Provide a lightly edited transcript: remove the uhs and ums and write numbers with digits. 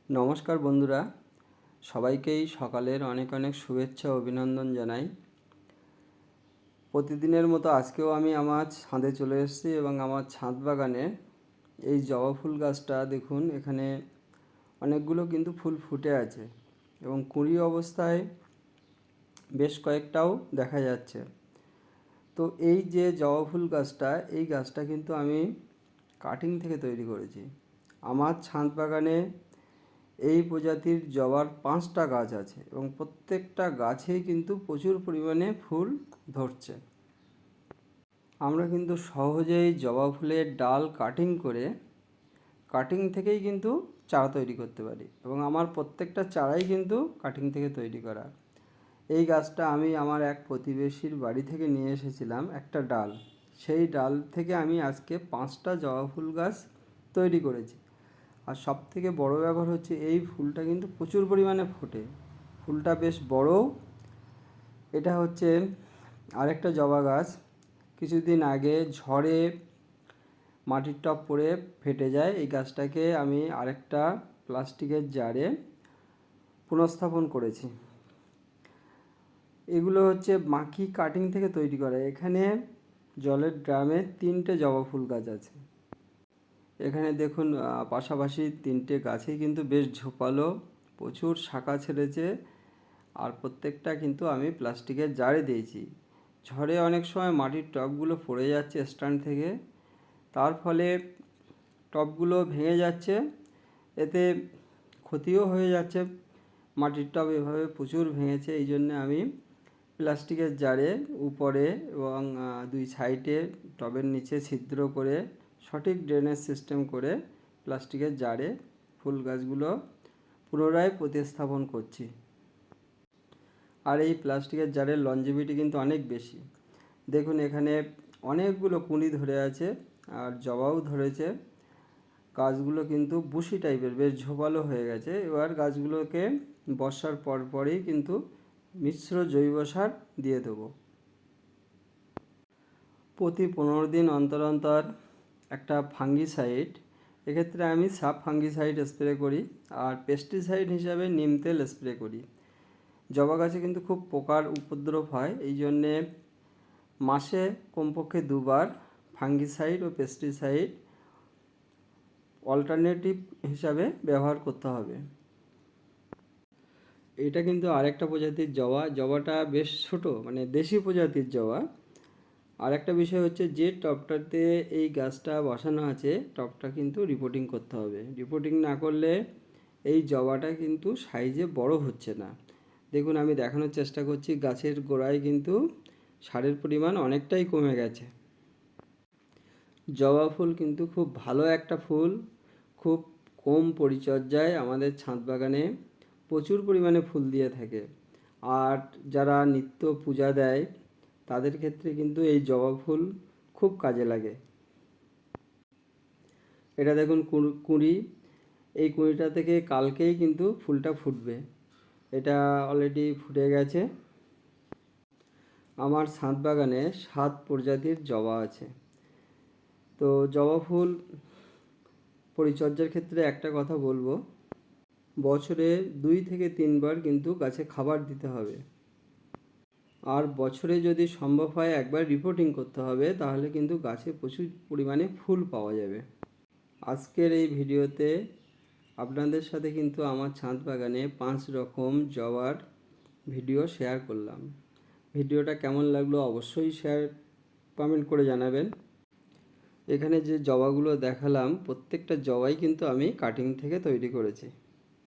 নমস্কার বন্ধুরা, সবাইকেই সকালের অনেক অনেক শুভেচ্ছা ও অভিনন্দন জানাই। প্রতিদিনের মতো আজকেও আমি আমার ছাদে চলে এসেছি এবং আমার ছাদ বাগানে এই জবা ফুল গাছটা দেখুন, এখানে অনেকগুলো কিন্তু ফুল ফুটে আছে এবং কুঁড়ি অবস্থায় বেশ কয়েকটাও দেখা যাচ্ছে। তো এই যে জবা ফুল গাছটা, এই গাছটা কিন্তু আমি কাটিং থেকে তৈরি করেছি। আমার ছাদ বাগানে এই প্রজাতির জবার 5টা গাছ আছে এবং প্রত্যেকটা গাছেই কিন্তু প্রচুর পরিমাণে ফুল ধরছে। আমরা কিন্তু সহজেই জবা ফুলের ডাল কাটিং থেকেই কিন্তু চারা তৈরি করতে পারি এবং আমার প্রত্যেকটা চারাই কিন্তু কাটিং থেকে তৈরি করা। এই গাছটা আমি আমার এক প্রতিবেশীর বাড়ি থেকে নিয়ে এসেছিলাম একটা ডাল। সেই ডাল থেকে আমি আজকে 5টা জবা ফুল গাছ তৈরি করেছি। আর সবথেকে বড় ব্যাপার হচ্ছে এই ফুলটা কিন্তু প্রচুর পরিমাণে ফোটে, ফুলটা বেশ বড়ও। এটা হচ্ছে আরেকটা জবা গাছ, কিছুদিন আগে ঝড়ে মাটির টব পড়ে ফেটে যায়। এই গাছটাকে আমি আরেকটা প্লাস্টিকের জারে পুনঃস্থাপন করেছি। এগুলো হচ্ছে মাকি কাটিং থেকে তৈরি করা। এখানে জলের ড্রামে 3টে জবা ফুল গাছ আছে। এখানে দেখুন পাশাপাশি 3টে গাছেই কিন্তু বেশ ঝোপালো, প্রচুর শাখা ছেড়েছে আর প্রত্যেকটা কিন্তু আমি প্লাস্টিকের জারে দিয়েছি। ঝড়ে অনেক সময় মাটির টবগুলো পড়ে যাচ্ছে স্ট্যান্ড থেকে, তার ফলে টবগুলো ভেঙে যাচ্ছে, এতে ক্ষতিও হয়ে যাচ্ছে। মাটির টব এভাবে প্রচুর ভেঙেছে, এই জন্য আমি প্লাস্টিকের জারে উপরে এবং 2 সাইডে টবের নিচে ছিদ্র করে সঠিক ড্রেনেজ সিস্টেম করে প্লাস্টিকের জারে ফুল গাছগুলো পুনরায় প্রতিস্থাপন করছি। আর এই প্লাস্টিকের জারের লঞ্জিভিটি কিন্তু অনেক বেশি। দেখুন এখানে অনেকগুলো কুঁড়ি ধরে আছে আর জবাও ধরেছে। গাছগুলো কিন্তু বুশি টাইপের, বেশ ঝোপালো হয়ে গেছে। এবার গাছগুলোকে বর্ষার পরই কিন্তু মিশ্র জৈব সার দিয়ে দেবো। প্রতি 15 দিন অন্তর অন্তর একটা ফাঙ্গিসাইড, এক্ষেত্রে আমি সাব ফাঙ্গিসাইড স্প্রে করি আর পেস্টিসাইড হিসাবে নিম তেল স্প্রে করি। জবা গাছে কিন্তু খুব পোকার উপদ্রব হয়, এই জন্যে মাসে কমপক্ষে 2বার ফাঙ্গিসাইড ও পেস্টিসাইড অল্টারনেটিভ হিসাবে ব্যবহার করতে হবে। এটা কিন্তু আরেকটা প্রজাতির জবাটা বেশ ছোট, মানে দেশি প্রজাতির জবা। আর একটা বিষয় হচ্ছে যে টবটাতে এই গাছটা বসানো আছে, টবটা কিন্তু রিপোর্টিং করতে হবে। রিপোর্টিং না করলে এই জবাটা কিন্তু সাইজে বড় হচ্ছে না। দেখুন আমি দেখানোর চেষ্টা করছি, গাছের গোড়ায় কিন্তু সারের পরিমাণ অনেকটাই কমে গেছে। জবা ফুল কিন্তু খুব ভালো একটা ফুল, খুব কম পরিচর্যায় আমাদের ছাদ বাগানে প্রচুর পরিমাণে ফুল দিয়ে থাকে। আর যারা নিত্য পূজা দেয় তাদের ক্ষেত্রে কিন্তু এই জবা ফুল খুব কাজে লাগে। এটা দেখুন কুঁড়ি, এই কুঁড়িটা থেকে কালকেই কিন্তু ফুলটা ফুটবে। এটা অলরেডি ফুটে গেছে। আমার ছাদ বাগানে 7 প্রজাতির জবা আছে। তো জবা ফুল পরিচর্যার ক্ষেত্রে একটা কথা বলবো, বছরে 2 থেকে 3বার কিন্তু গাছে খাবার দিতে হবে। আর বছরে যদি সম্ভব হয় একবার রিপোর্টিং করতে হবে, তাহলে কিন্তু গাছে প্রচুর পরিমাণে ফুল পাওয়া যাবে। আজকের এই ভিডিওতে আপনাদের সাথে কিন্তু আমার ছাদ বাগানে 5 রকম জবার ভিডিও শেয়ার করলাম। ভিডিওটা কেমন লাগলো অবশ্যই কমেন্ট করে জানাবেন। এখানে যে জবাগুলো দেখালাম প্রত্যেকটা জবাই কিন্তু আমি কাটিং থেকে তৈরি করেছি।